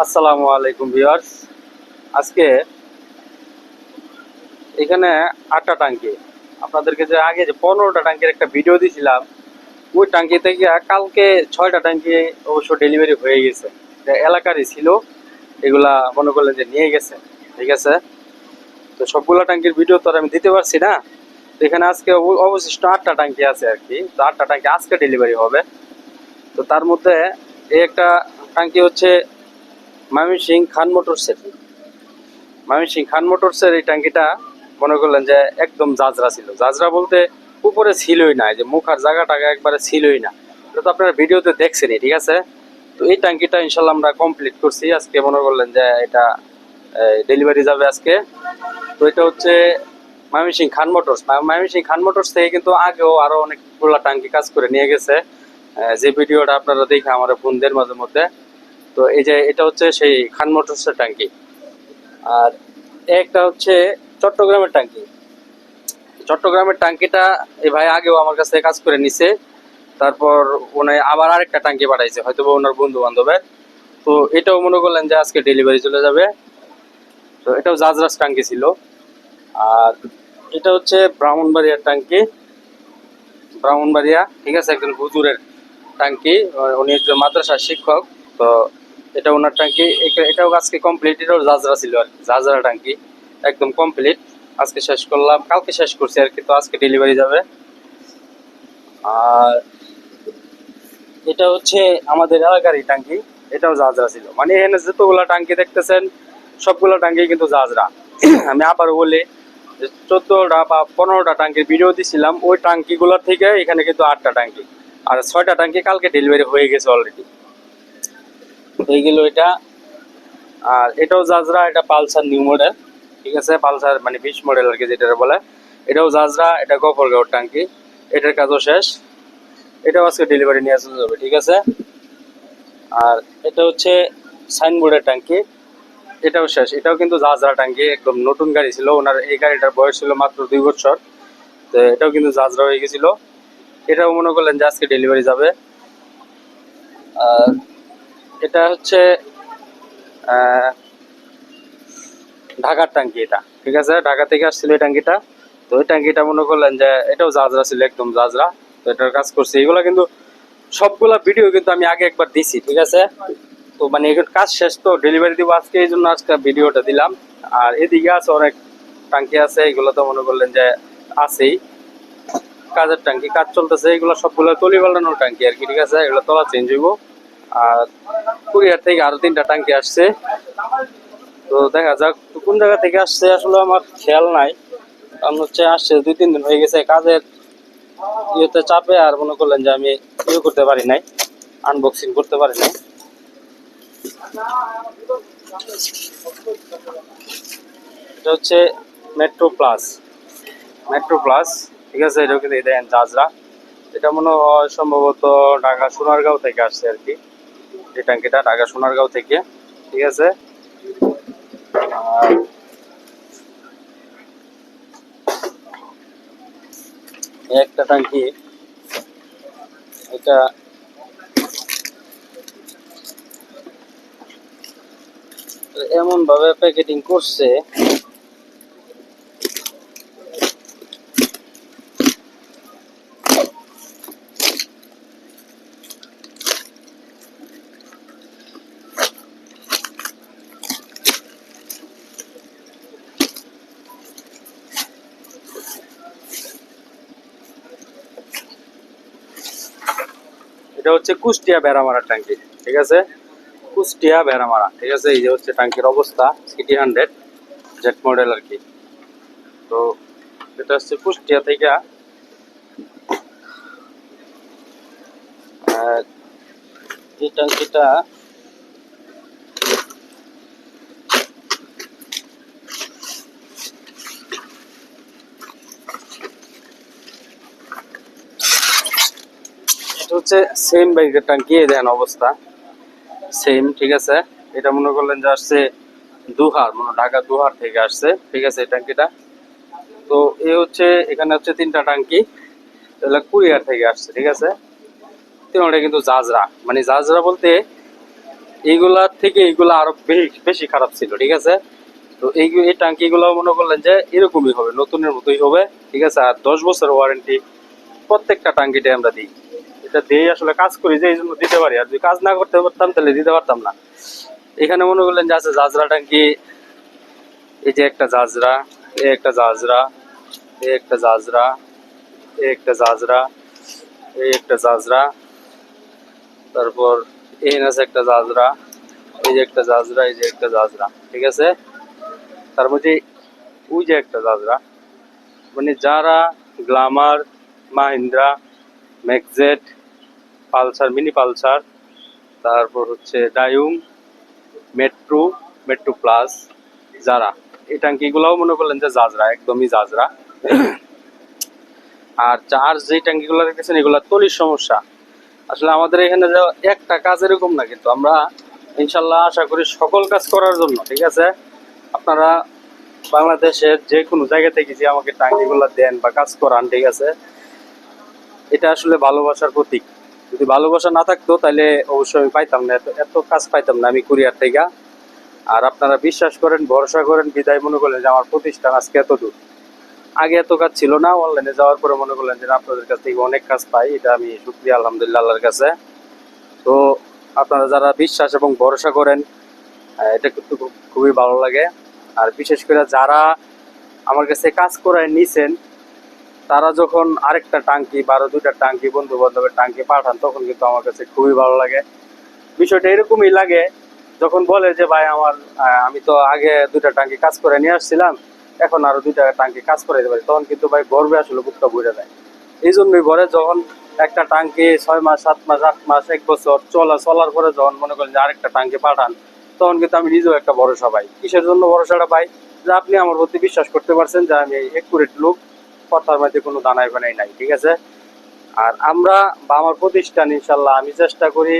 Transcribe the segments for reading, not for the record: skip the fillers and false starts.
আসসালামু আলাইকুম ভিউয়ার্স। আজকে এখানে 8টা টাঙ্কি, আপনাদেরকে যে আগে যে 15টা টাঙ্কির একটা ভিডিও দিয়েছিলাম, ওই টাঙ্কি থেকে কালকে 6টা টাঙ্কি অবশ্য ডেলিভারি হয়ে গেছে। এটা এলাকারই ছিল, এগুলা মনে করলেন যে নিয়ে গেছে। ঠিক আছে, তো সবগুলা টাঙ্কির ভিডিও তো আর আমি দিতে পারছি না। তো এখানে আজকে অবশিষ্ট 8টা টাঙ্কি আছে আর কি। তো 8টা টাঙ্কি আজকে ডেলিভারি হবে। তো তার মধ্যে এই একটা টাঙ্কি হচ্ছে ময়মনসিংহ খান মোটরসের। খান মোটরসের এই ট্যাঙ্কিটা মনে করলেন যে একদম জাজরা ছিল। জাজরা বলতে উপরে ছিলই না, যে মুখার জায়গাটা একবারে ছিলই না। এটা তো আপনারা ভিডিওতে দেখছেনই। ঠিক আছে, তো এই ট্যাঙ্কিটা ইনশাল্লাহ আমরা কমপ্লিট করছি আজকে। মনে করলেন যে এটা ডেলিভারি যাবে আজকে। তো এটা হচ্ছে ময়মনসিংহ খান মোটরস। ময়মনসিংহ খান মোটরস থেকে কিন্তু আগেও আরো অনেকগুলো টাঙ্কি কাজ করে নিয়ে গেছে, যে ভিডিওটা আপনারা দেখে আমার ফোনদের মাঝে মধ্যে। তো এই যে এটা হচ্ছে সেই খান মোটরসের ট্যাঙ্কি। আর একটা হচ্ছে চট্টগ্রামের ট্যাঙ্কি। চট্টগ্রামের ট্যাঙ্কিটা এই ভাই আগেও আমার কাছে কাজ করে নিছে। তারপর উনি আবার আরেকটা ট্যাঙ্কি পাঠাইছে, হয়তো ওনার বন্ধু বান্ধবের। তো এটাও মনে করলেন যে আজকে ডেলিভারি চলে যাবে। তো এটাও জাজরাস ট্যাঙ্কি ছিল। আর এটা হচ্ছে ব্রাহ্মণবাড়িয়ার ট্যাঙ্কি, ব্রাহ্মণবাড়িয়া। ঠিক আছে, একজন হুজুরের ট্যাঙ্কি, উনি একজন মাদ্রাসার শিক্ষক। তো এটা ওনার ট্যাঙ্কি। এটাও আজকে কমপ্লিট। এটাও জাজরা ছিল আর কি, জাজরা ট্যাঙ্কি একদম কমপ্লিট। আজকে শেষ করলাম, কালকে শেষ করছি আর কি। তো আজকে ডেলিভারি যাবে। আর এটা হচ্ছে আমাদের এলাকারই ট্যাঙ্কি, এটাও জাজরা ছিল। মানে এখানে যতগুলা ট্যাঙ্কি দেখতেছেন সবগুলো ট্যাঙ্কি কিন্তু জাজরা। আমি আবার বলি, 14টা বা 15টা ট্যাঙ্কির ভিডিও দিছিলাম, ওই ট্যাঙ্কিগুলোর থেকে এখানে কিন্তু 8টা ট্যাঙ্কি। আর 6টা ট্যাঙ্কি কালকে ডেলিভারি হয়ে গেছে অলরেডি, হয়ে গেল এটা। আর এটাও জাজরা, এটা পালসার নিউ মডেল। ঠিক আছে, পালসার মানে 20 মডেল আর কি যেটা বলে। এটাও জাজরা, এটা গফরগাঁও ট্যাঙ্কি। এটার কাজও শেষ, এটাও আজকে ডেলিভারি নিয়ে চলে যাবে। ঠিক আছে। আর এটা হচ্ছে সাইনবোর্ডের ট্যাঙ্কি, এটাও শেষ। এটাও কিন্তু জাজরা ট্যাঙ্কি, একদম নতুন গাড়ি ছিল ওনার। এই গাড়িটার বয়স ছিল মাত্র 2 বছর। তো এটাও কিন্তু জাজরা হয়ে গেছিল। এটাও মনে করলেন যে আজকে ডেলিভারি যাবে। আর এটা হচ্ছে ঢাকার ট্যাঙ্কি এটা। ঠিক আছে, ঢাকা থেকে আসছিল এই ট্যাঙ্কিটা। তো ওই ট্যাঙ্কিটা মনে করলেন যে এটাও জাজরা ছিল, একদম জাজরা। তো এটার কাজ করছে। এগুলো কিন্তু সবগুলা ভিডিও কিন্তু আমি আগে একবার দিছি। ঠিক আছে, তো মানে এখন কাজ শেষ, তো ডেলিভারি দিব আজকে, এই জন্য আজকে ভিডিওটা দিলাম। আর এদিকে আছে অনেক ট্যাঙ্কি আছে, এগুলো তো মনে করলেন যে আছেই কাজের ট্যাঙ্কি, কাজ চলতেছে। এগুলো সবগুলো তলি পাল্টানোর ট্যাঙ্কি আর কি। ঠিক আছে, এগুলো তলা চেঞ্জ হইব। আর কুরিয়ার থেকে আরো 3টা ট্যাঙ্কি আসছে। তো দেখা যাক কোন জায়গা থেকে আসছে, আসলে আমার খেয়াল নাই। কারণ হচ্ছে আসছে 2-3 দিন হয়ে গেছে, কাজের ইয়েতে চাপে আর মনে করলেন যে আমি ইয়ে করতে পারি নাই, আনবক্সিং করতে পারি নাই। এটা হচ্ছে মেট্রো প্লাস, মেট্রো প্লাস। ঠিক আছে, এটাও কিন্তু দেখেন জাজরা। এটা মনে হয় সম্ভবত ঢাকা সোনারগাঁও থেকে আসছে আর কি, এই ট্যাঙ্কিটা ঢাকা সোনারগাঁও থেকে। ঠিক আছে। আর একটা ট্যাঙ্কি, এটা এমন ভাবে প্যাকেটিং করছে, এটা হচ্ছে কুষ্টিয়া বেড়ামারা ট্যাঙ্কি। ঠিক আছে, কুষ্টিয়া বেড়ামারা। ঠিক আছে, এই যে হচ্ছে ট্যাঙ্কির অবস্থা, সিটি 100 জেট মডেল আর কি। তো এটা হচ্ছে কুষ্টিয়া থেকে। এই ট্যাঙ্কিটা এটা হচ্ছে সেম বাইকের ট্যাঙ্কি, এই দেখেন অবস্থা সেম। ঠিক আছে, এটা মনে করলেন যে আসছে দুহার, মানে ঢাকা দুহার থেকে আসছে। ঠিক আছে, এই ট্যাঙ্কিটা। তো এ হচ্ছে এখানে হচ্ছে 3টা ট্যাঙ্কি, এগুলো কুরিয়ার থেকে আসছে। ঠিক আছে, তিনটা কিন্তু জাজরা, মানে জাজরা বলতে এইগুলার থেকে এইগুলা আরো বেশি বেশি খারাপ ছিল, ঠিক আছে। তো এই টাঙ্কি গুলো মনে করলেন যে এরকমই হবে, নতুনের মতোই হবে, ঠিক আছে। আর 10 বছর ওয়ারেন্টি প্রত্যেকটা টাঙ্কিতে আমরা দিই। এটা দিয়ে আসলে কাজ করি যে এই জন্য দিতে পারি, আর যদি কাজ না করতে পারতাম তাহলে দিতে পারতাম না। এখানে মনে করলেন যে আছে জাজরা টাঙ্কি, এই যে একটা জাজরা, এই একটা জাজরা, এই একটা জাজরা, এই একটা জাজরা, এই একটা জাজরা, তারপর এই আছে একটা জাজরা, এই যে একটা জাজরা, এই যে একটা জাজরা, ঠিক আছে। তার মধ্যে ওই যে একটা জাজরা, মানে যারা গ্লামার, মাহিন্দ্রা, ম্যাকজেট, পালসার, মিনি পালসার, তারপর হচ্ছে ডায়ুং, মেট্রো, মেট্রো প্লাস, যারা এই ট্যাঙ্কিগুলোও মনে করলেন যে জাজরা, একদমই জাজরা। আর চার্জ যে ট্যাঙ্কিগুলো দেখতেছেন এগুলো তলির সমস্যা। আসলে আমাদের এখানে যে একটা কাজ এরকম না, কিন্তু আমরা ইনশাল্লাহ আশা করি সকল কাজ করার জন্য, ঠিক আছে। আপনারা বাংলাদেশের যে কোনো জায়গা থেকে যে আমাকে টাঙ্কিগুলো দেন বা কাজ করান, ঠিক আছে, এটা আসলে ভালোবাসার প্রতীক। যদি ভালোবাসা না থাকতো তাহলে অবশ্যই আমি পাইতাম না, এত এত কাজ পাইতাম না আমি কুরিয়ার থেকে। আর আপনারা বিশ্বাস করেন, ভরসা করেন, বিদায় মনে করলেন যে আমার প্রতিষ্ঠান আজকে এত দূর। আগে এত কাজ ছিল না, অনলাইনে যাওয়ার পরে মনে করলেন যে আপনাদের কাছ থেকে অনেক কাজ পাই, এটা আমি শুকরিয়া আলহামদুলিল্লাহ আল্লাহর কাছে। তো আপনারা যারা বিশ্বাস এবং ভরসা করেন, এটা কিন্তু খুবই ভালো লাগে। আর বিশেষ করে যারা আমার কাছে কাজ করায় নিছেন, তারা যখন আরেকটা টাঙ্কি বা আরো দুইটা টাঙ্কি বন্ধু বান্ধবের টাঙ্কি পাঠান, তখন কিন্তু আমার কাছে খুবই ভালো লাগে। বিষয়টা এরকমই লাগে যখন বলে যে ভাই আমার আমি তো আগে দুইটা টাঙ্কি কাজ করে নিয়ে আসছিলাম, এখন আরো দুইটা টাঙ্কি কাজ করে দিতে পারি, তখন কিন্তু ভাই গর্বে আসলে বুকটা ভরে যায়। এই জন্যই ঘরে যখন একটা টাঙ্কি 6 মাস, 7 মাস, 8 মাস, 1 বছর চলার পরে যখন মনে করেন যে আরেকটা টাঙ্কি পাঠান, তখন কিন্তু আমি নিজেও একটা ভরসা পাই। কিসের জন্য ভরসাটা পাই? যে আপনি আমার প্রতি বিশ্বাস করতে পারছেন যে আমি একুরেট লোক, কথার মধ্যে কোনো দানাই বানাই নাই, ঠিক আছে। আর আমরা বা আমার প্রতিষ্ঠান ইনশাল্লাহ আমি চেষ্টা করি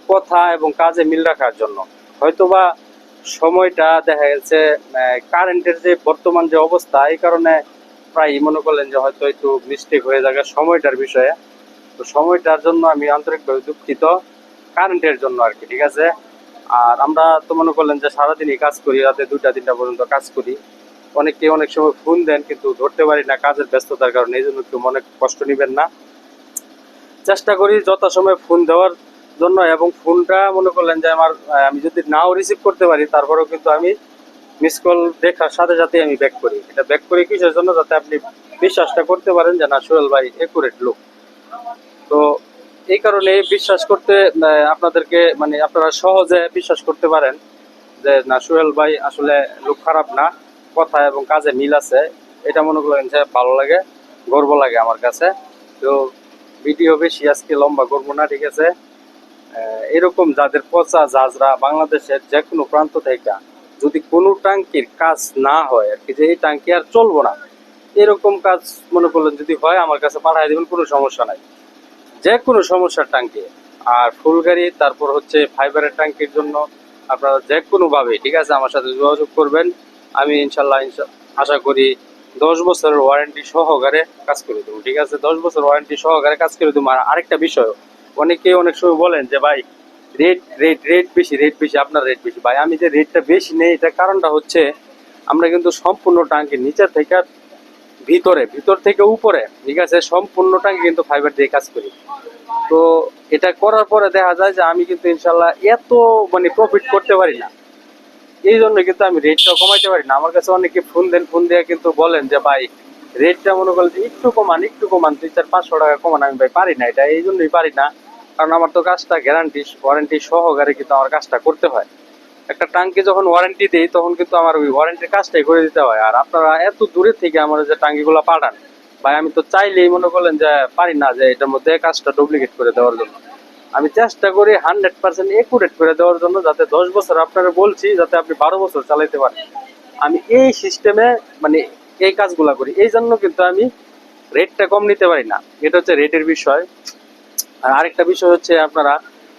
কথা এবং কাজে মিল রাখার জন্য। হয়তোবা সময়টা দেখা গেছে কারেন্টের যে বর্তমান যে অবস্থা, এই কারণে প্রায় মনে করলেন যে হয়তো একটু মিস্টেক হয়ে যাবে সময়টার বিষয়ে। তো সময়টার জন্য আমি আন্তরিকভাবে দুঃখিত, কারেন্টের জন্য আর কি, ঠিক আছে। আর আমরা তো মনে করলেন যে সারাদিনই কাজ করি, রাতে 2টা 3টা পর্যন্ত কাজ করি। অনেকে অনেক সময় ফোন দেন কিন্তু ধরতে পারি না কাজের ব্যস্ততার কারণে, এই জন্য একটু মনে কষ্ট নিবেন না। চেষ্টা করি যথাসময়ে ফোন দেওয়ার জন্য, এবং ফোনটা মনে করলেন যে আমার আমি যদি নাও রিসিভ করতে পারি, তারপরেও কিন্তু আমি মিস কল দেখার সাথে সাথে আমি ব্যাক করি। এটা ব্যাক করি কিসের জন্য? যাতে আপনি বিশ্বাসটা করতে পারেন যে না, সোহেল ভাই একুরেট লোক। তো এই কারণে বিশ্বাস করতে আপনাদেরকে মানে আপনারা সহজে বিশ্বাস করতে পারেন যে না, সোহেল ভাই আসলে লোক খারাপ না, কথা এবং কাজে মিল আছে। এটা মনে করেন যে ভালো লাগে, গর্ব লাগে আমার কাছে। তো ভিডিও বেশি আজকে লম্বা করবো না, ঠিক আছে। এরকম যাদের পচা জাজরা বাংলাদেশের যে কোনো প্রান্ত থেকে যদি কোনো টাঙ্কির কাজ না হয় আর কি, যে এই টাঙ্কি আর চলবো না, এরকম কাজ মনে করলেন যদি হয় আমার কাছে পাঠাই দেবেন, কোনো সমস্যা নাই। যে কোনো সমস্যার টাঙ্কি, আর ফুল গাড়ি, তারপর হচ্ছে ফাইবারের টাঙ্কির জন্য আপনারা যে কোনো ভাবে, ঠিক আছে, আমার সাথে যোগাযোগ করবেন। আমি ইনশাল্লাহ আশা করি 10 বছরের ওয়ারেন্টি সহকারে কাজ করে দেবো, ঠিক আছে। 10 বছর ওয়ারেন্টি সহকারে কাজ করে দেবো। আর আরেকটা বিষয়, অনেকে অনেক সময় বলেন যে ভাই রেট বেশি, রেট বেশি, আপনার রেট বেশি। ভাই আমি যে রেটটা বেশি নেই, এটার কারণটা হচ্ছে আমরা কিন্তু সম্পূর্ণ টাঙ্কির নিচে থেকে ভিতর থেকে উপরে, ঠিক আছে, সম্পূর্ণ টাঙ্কি কিন্তু ফাইবার দিয়ে কাজ করি। তো এটা করার পরে দেখা যায় যে আমি কিন্তু ইনশাল্লাহ এত মানে প্রফিট করতে পারি না। এই জন্য কিন্তু আমি রেটটাও কমাইতে পারি না। আমার কাছে অনেকে ফোন দেন, ফোন দিয়ে কিন্তু বলেন যে ভাই রেটটা মনে করেন যে একটু কমান, একটু কমান, 200-500 টাকা কমান। আমি ভাই পারি না, এটা এই জন্যই পারি না, কারণ আমার তো কাজটা গ্যারান্টি ওয়ারেন্টি সহকারে কিন্তু আমার কাজটা করতে হয়। একটা টাঙ্কি যখন ওয়ারেন্টি দেই, তখন কিন্তু আমার ওই ওয়ারেন্টির কাজটাই করে দিতে হয়। আর আপনারা এত দূরে থেকে আমার যে টাঙ্কিগুলো পাঠান, ভাই আমি তো চাইলেই মনে করলেন যে পারি না যে এটার মধ্যে কাজটা ডুপ্লিকেট করে দেওয়ার জন্য। আমি চেষ্টা করি 100% একুরেট করে দেওয়ার জন্য, যাতে 10 বছর আপনারা বলছি যাতে আপনি 12 বছর চালাইতে পারেন। আমি এই সিস্টেমে মানে এই কাজগুলা করি, এই জন্য কিন্তু আমি রেটটা কম নিতে পারি না। এটা হচ্ছে রেটের বিষয়। আর আরেকটা বিষয় হচ্ছে আপনারা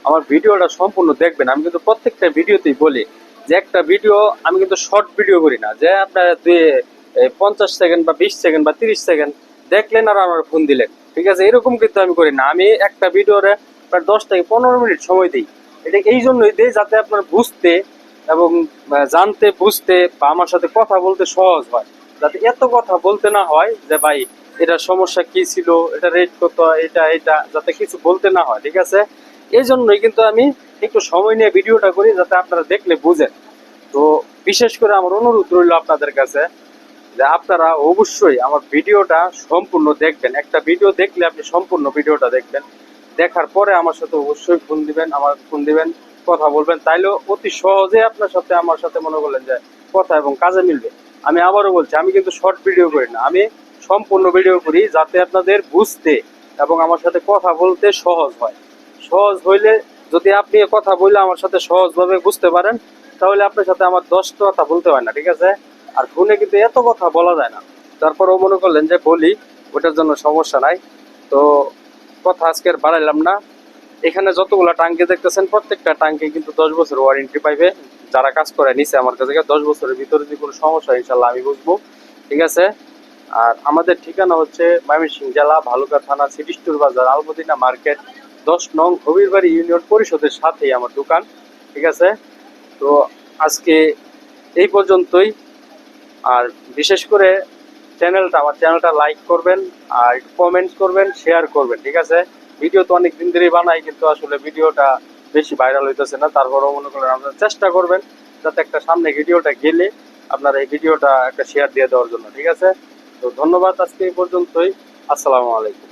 আমার ভিডিওটা সম্পূর্ণ দেখবেন। আমি কিন্তু প্রত্যেকটা ভিডিওতেই বলি যে একটা ভিডিও আমি কিন্তু শর্ট ভিডিও করি না, যে আপনারা 50 সেকেন্ড বা 20 সেকেন্ড বা 30 সেকেন্ড দেখলেন আর আমার ফোন দিলেন, ঠিক আছে, এরকম কিন্তু আমি করি না। আমি একটা ভিডিওরে প্রায় 10 থেকে 15 মিনিট সময় দিই। এটা এই জন্যই দেই যাতে আপনার বুঝতে এবং জানতে বুঝতে বা আমার সাথে কথা বলতে সহজ হয়, যাতে এত কথা বলতে না হয় যে ভাই এটার সমস্যা কি ছিল, এটা রেট কত, এটা এটা যাতে কিছু বলতে না হয়, ঠিক আছে। এই জন্যই কিন্তু আমি একটু সময় নিয়ে ভিডিওটা করি, যাতে আপনারা দেখলে বুঝেন। তো বিশেষ করে আমার অনুরোধ রইল আপনাদের কাছে যে আপনারা অবশ্যই আমার ভিডিওটা সম্পূর্ণ দেখবেন। একটা ভিডিও দেখলে আপনি সম্পূর্ণ ভিডিওটা দেখবেন, দেখার পরে আমার সাথে অবশ্যই ফোন দিবেন, কথা বলবেন, তাইলে অতি সহজে আপনার সাথে আমার সাথে মনে করলেন যে কথা এবং কাজে মিলবে। আমি আবারও বলছি, আমি কিন্তু শর্ট ভিডিও করি না, আমি সম্পূর্ণ ভিডিও করি, যাতে আপনাদের বুঝতে এবং আমার সাথে কথা বলতে সহজ হয়। সহজ হইলে, যদি আপনি কথা বললে আমার সাথে সহজভাবে বুঝতে পারেন, তাহলে আপনার সাথে আমার 10টা কথা বলতে হয় না, ঠিক আছে। আর ফোনে কিন্তু এত কথা বলা যায় না, তারপরেও মনে করলেন যে বলি, ওটার জন্য সমস্যা নাই। তো কথা আজকে আর বাড়াইলাম না। এখানে যতগুলা টাঙ্কি দেখতেছেন, প্রত্যেকটা টাঙ্কি কিন্তু 10 বছর ওয়ারেন্টি পাইবে। যারা কাজ করে নিছে আমার কাছে, 10 বছরের ভিতরে যদি কোনো সমস্যা হয় ইনশাল্লাহ আমি বুঝবো, ঠিক আছে। আর আমাদের ঠিকানা হচ্ছে ময়মনসিংহ জেলা ভালুকা থানা সিটি স্টোর বাজার আলমদিনা মার্কেট 10 নং হবিরবাড়ি ইউনিয়ন পরিষদের সাথেই আমার দোকান, ঠিক আছে। তো আজকে এই পর্যন্তই। আর বিশেষ করে আমার চ্যানেলটা লাইক করবেন, আর কমেন্টস করবেন, শেয়ার করবেন, ঠিক আছে। ভিডিও তো অনেক দিন ধরেই বানাই, কিন্তু আসলে ভিডিওটা বেশি ভাইরাল হইতেছে না। তারপরেও মনে করেন আপনারা চেষ্টা করবেন যাতে একটা সামনে ভিডিওটা গেলে আপনারা এই ভিডিওটা একটা শেয়ার দিয়ে দেওয়ার জন্য, ঠিক আছে। তো ধন্যবাদ, আজকে এই পর্যন্তই। আসসালামু আলাইকুম।